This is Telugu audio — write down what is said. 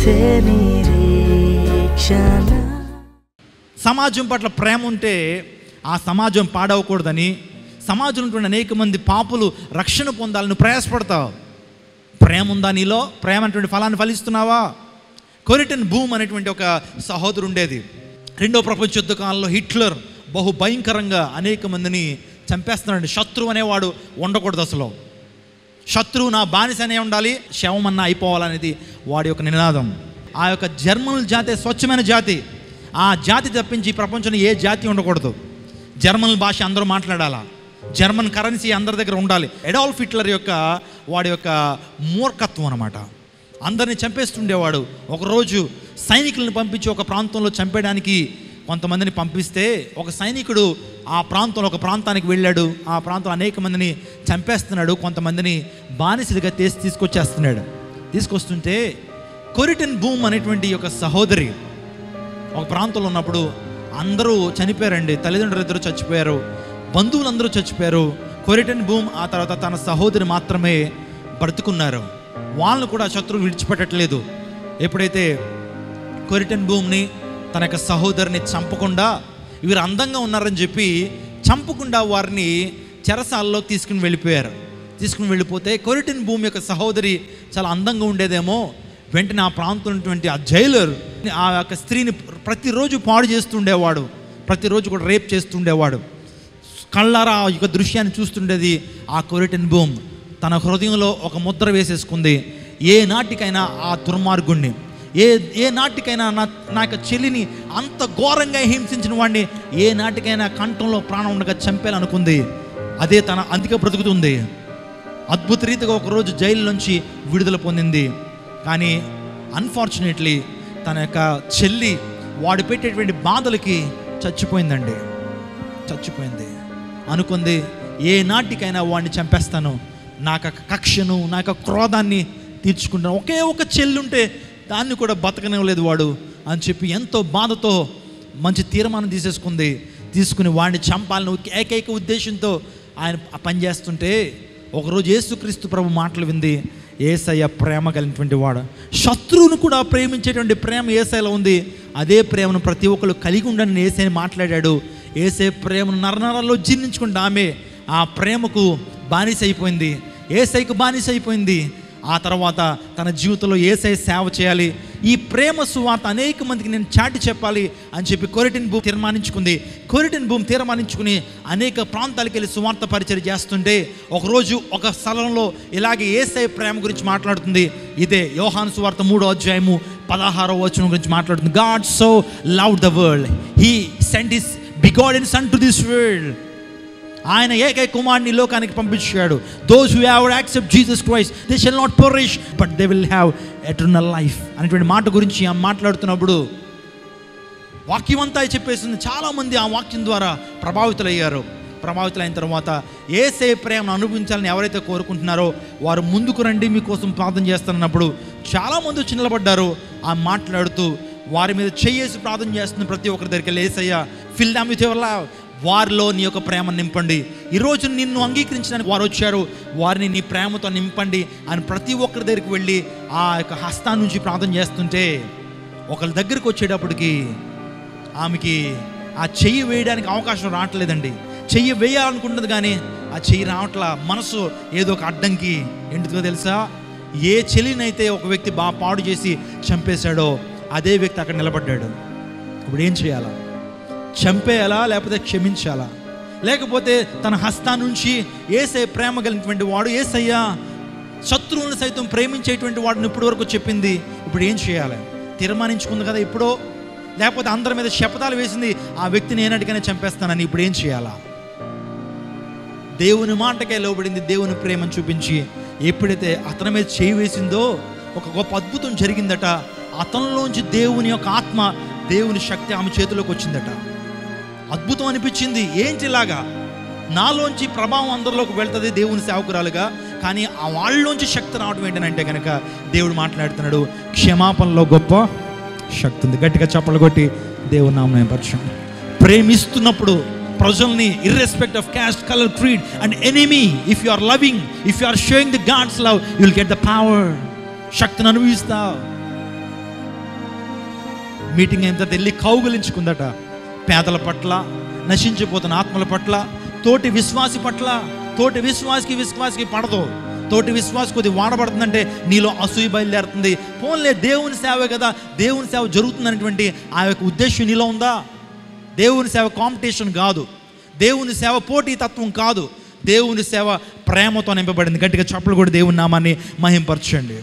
నిరీక్షణ. సమాజం పట్ల ప్రేమ ఉంటే ఆ సమాజం పాడవకూడదని, సమాజంలో ఉంటున్న అనేక మంది పాపులు రక్షణ పొందాలని ప్రయాసపడతావు. ప్రేమ ఉందా నీలో? ప్రేమ అనేటువంటి ఫలాన్ని ఫలిస్తున్నావా? కొరిటన్ బూమ్ అనేటువంటి ఒక సహోదరు ఉండేది. రెండో ప్రపంచ యుద్ధ కాలంలో హిట్లర్ బహు భయంకరంగా అనేక మందిని చంపేస్తున్నాడు. శత్రువు అనేవాడు ఉండకూడదు. అసలు శత్రువు నా బానిస అనే ఉండాలి, శవమన్నా అయిపోవాలనేది వాడి యొక్క నినాదం. ఆ యొక్క జర్మన్ జాతి స్వచ్ఛమైన జాతి. ఆ జాతి తప్పించి ప్రపంచంలో ఏ జాతి ఉండకూడదు. జర్మన్ భాష అందరూ మాట్లాడాలా, జర్మన్ కరెన్సీ అందరి దగ్గర ఉండాలి. అడాల్ఫ్ హిట్లర్ యొక్క వాడి యొక్క మూర్ఖత్వం అన్నమాట. అందరినీ చంపేస్తుండేవాడు. ఒకరోజు సైనికులను పంపించి ఒక ప్రాంతంలో చంపేయడానికి కొంతమందిని పంపిస్తే ఒక సైనికుడు ఆ ప్రాంతంలో ఒక ప్రాంతానికి వెళ్ళాడు. ఆ ప్రాంతంలో అనేక మందిని చంపేస్తున్నాడు. కొంతమందిని బానిసలుగా తీసుకొచ్చేస్తున్నాడు. తీసుకొస్తుంటే కొరిటన్ బూమ్ అనేటువంటి ఒక సహోదరి ఒక ప్రాంతంలో ఉన్నప్పుడు అందరూ చనిపోయారండి. తల్లిదండ్రులు ఇద్దరు చచ్చిపోయారు, బంధువులందరూ చచ్చిపోయారు. కొరిటన్ బూమ్ ఆ తర్వాత తన సహోదరి మాత్రమే బ్రతుకున్నారు. వాళ్ళను కూడా శత్రువులు విడిచిపెట్టట్లేదు. ఎప్పుడైతే కొరిటన్ బూమ్ని తన యొక్క సహోదరిని చంపకుండా, వీరు అందంగా ఉన్నారని చెప్పి చంపకుండా వారిని చెరసాలలో తీసుకుని వెళ్ళిపోయారు. తీసుకుని వెళ్ళిపోతే కొరిటన్ బూమ్ యొక్క సహోదరి చాలా అందంగా ఉండేదేమో. వెంటనే ఆ ప్రాంతంలో ఉన్నటువంటి ఆ జైలర్ ఆ యొక్క స్త్రీని ప్రతిరోజు పాడు చేస్తుండేవాడు, ప్రతిరోజు కూడా రేప్ చేస్తుండేవాడు. కళ్ళారా ఆ యొక్క దృశ్యాన్ని చూస్తుండేది. ఆ కొరిటన్ బూమ్ తన హృదయంలో ఒక ముద్ర వేసేసుకుంది. ఏ నాటికైనా ఆ దుర్మార్గుణ్ణి, ఏ నాటికైనా నా యొక్క చెల్లిని అంత ఘోరంగా హింసించిన వాడిని ఏ నాటికైనా కంఠంలో ప్రాణం ఉండగా చంపేయాలనుకుంది. అదే తన అందుకే బ్రతుకుతుంది. అద్భుత రీతిగా ఒకరోజు జైలు నుంచి విడుదల పొందింది. కానీ అన్ఫార్చునేట్లీ తన యొక్క చెల్లి వాడు పెట్టేటువంటి బాధలకి చచ్చిపోయిందండి. చచ్చిపోయింది. అనుకుంది ఏ నాటికైనా వాడిని చంపేస్తాను, నా యొక్క కక్షను, నా యొక్క క్రోధాన్ని తీర్చుకుంటాను. ఒకే ఒక చెల్లి ఉంటే దాన్ని కూడా బతకనివ్వలేదు వాడు అని చెప్పి ఎంతో బాధతో మంచి తీర్మానం తీసేసుకుంది. తీసుకుని వాడిని చంపాలని ఏకైక ఉద్దేశంతో ఆయన పనిచేస్తుంటే ఒకరోజు యేసుక్రీస్తు ప్రభు మాటలు వింది. యేసయ్య ప్రేమ కలిగినటువంటి వాడు, శత్రువును కూడా ప్రేమించేటువంటి ప్రేమ యేసయ్యలో ఉంది. అదే ప్రేమను ప్రతి ఒక్కరు కలిగి ఉండని యేసయ్య మాట్లాడాడు. యేసయ్య ప్రేమను నరనరాల్లో జీర్ణించుకుంటే ఆమె ఆ ప్రేమకు బానిస అయిపోయింది, యేసయ్యకు బానిస అయిపోయింది. ఆ తర్వాత తన జీవితంలో యేసయ్య సేవ చేయాలి, ఈ ప్రేమ సువార్త అనేక మందికి నేను చాటి చెప్పాలి అని చెప్పి కొరిటన్ బూమ్ తీర్మానించుకుంది. కొరిటన్ బూమ్ తీర్మానించుకుని అనేక ప్రాంతాలకు వెళ్ళి సువార్త పరిచయం చేస్తుంటే ఒకరోజు ఒక స్థలంలో ఇలాగే యేసయ్య ప్రేమ గురించి మాట్లాడుతుంది. ఇదే యోహాను సువార్త 3వ అధ్యాయము 16వ వచనం గురించి మాట్లాడుతుంది. God so loved the world, he sent his begotten son to this world. ఆయన ఏకైక కుమారుని లోకానికి పంపించాడు. Those who have accepted Jesus Christ, they shall not perish but they will have eternal life అనేటువంటి మాట గురించి మాట్లాడుతున్నప్పుడు వాక్యం అంతా చెప్పేసింది. చాలామంది ఆ వాక్యం ద్వారా ప్రభావితులయ్యారు. ప్రభావితులైన తర్వాత యేసయ్య ప్రేమను అనుభవించాలని ఎవరైతే కోరుకుంటున్నారో వారు ముందుకు రండి, మీకోసం ప్రార్థన చేస్తున్నప్పుడు చాలామంది వచ్చి నిలబడ్డారు. ఆ మాట్లాడుతూ వారి మీద చేయేసి ప్రార్థన చేస్తున్న ప్రతి ఒక్కరి దగ్గరికి వెళ్ళి Yesayya fill them with your love, వారిలో నీ యొక్క ప్రేమను నింపండి. ఈరోజు నిన్ను అంగీకరించడానికి వారు వచ్చారు, వారిని నీ ప్రేమతో నింపండి అని ప్రతి ఒక్కరి దగ్గరికి వెళ్ళి ఆ యొక్క హస్తాన్ని నుంచి ప్రార్థన చేస్తుంటే ఒకరి దగ్గరికి వచ్చేటప్పటికి ఆమెకి ఆ చెయ్యి వేయడానికి అవకాశం రావట్లేదండి. చెయ్యి వేయాలనుకుంటుంది కానీ ఆ చెయ్యి రావట్లా. మనసు ఏదో ఒక అడ్డంకి. ఎందుకో తెలుసా? ఏ చెల్లినైతే ఒక వ్యక్తి పాడు చేసి చంపేశాడో అదే వ్యక్తి అక్కడ నిలబడ్డాడు. ఇప్పుడు ఏం చేయాలా? చంపేయాలా లేకపోతే క్షమించాలా? లేకపోతే తన హస్తాన్ని నుంచి యేసయ్య ప్రేమ కలిగినటువంటి వాడు, యేసయ్య శత్రువులను సైతం ప్రేమించేటువంటి వాడిని ఇప్పటి వరకు చెప్పింది. ఇప్పుడు ఏం చేయాలి? తీర్మానించుకుంది కదా ఎప్పుడో, లేకపోతే అందరి మీద శపథాలు వేసింది ఆ వ్యక్తిని ఏనాటికైనా చంపేస్తానని. ఇప్పుడు ఏం చేయాలా? దేవుని మాటకే లోబడింది, దేవుని ప్రేమను చూపించి ఎప్పుడైతే అతని మీద చేయి వేసిందో ఒక గొప్ప అద్భుతం జరిగిందట. అతనిలోంచి దేవుని యొక్క ఆత్మ, దేవుని శక్తి ఆమె చేతిలోకి వచ్చిందట. అద్భుతం అనిపించింది. ఏంటిలాగా నాలోంచి ప్రభావం అందరిలోకి వెళ్తుంది దేవుని సేవకురాలుగా, కానీ ఆ వాళ్ళలోంచి శక్తి రావడం ఏంటంటే కనుక దేవుడు మాట్లాడుతున్నాడు, క్షమాపణలో గొప్ప శక్తి ఉంది. గట్టిగా చప్పలు కొట్టి దేవుని నామమున పరిచయం. ప్రేమిస్తున్నప్పుడు ప్రజల్ని ఇర్రెస్పెక్ట్ of caste, color, creed and enemy, if you are loving, if you are showing the God's love, you will get the power. శక్తిని అనుభవిస్తావు. మీటింగ్ అయిన తర్వాత వెళ్ళి కౌగులించుకుందట. పేదల పట్ల, నశించిపోతున్న ఆత్మల పట్ల, తోటి విశ్వాసి పట్ల. తోటి విశ్వాసికి పడదు. తోటి విశ్వాసి కొద్ది వాడబడుతుందంటే నీలో అసూయ బయలుదేరుతుంది. పోన్లే, దేవుని సేవ కదా, దేవుని సేవ జరుగుతుందనేటువంటి ఆ యొక్క ఉద్దేశం నీలో ఉందా? దేవుని సేవ కాంపిటీషన్ కాదు, దేవుని సేవ పోటీతత్వం కాదు, దేవుని సేవ ప్రేమతో నింపబడింది. గట్టిగా చప్పలు కూడా దేవుని నామాన్ని మహింపరచండి.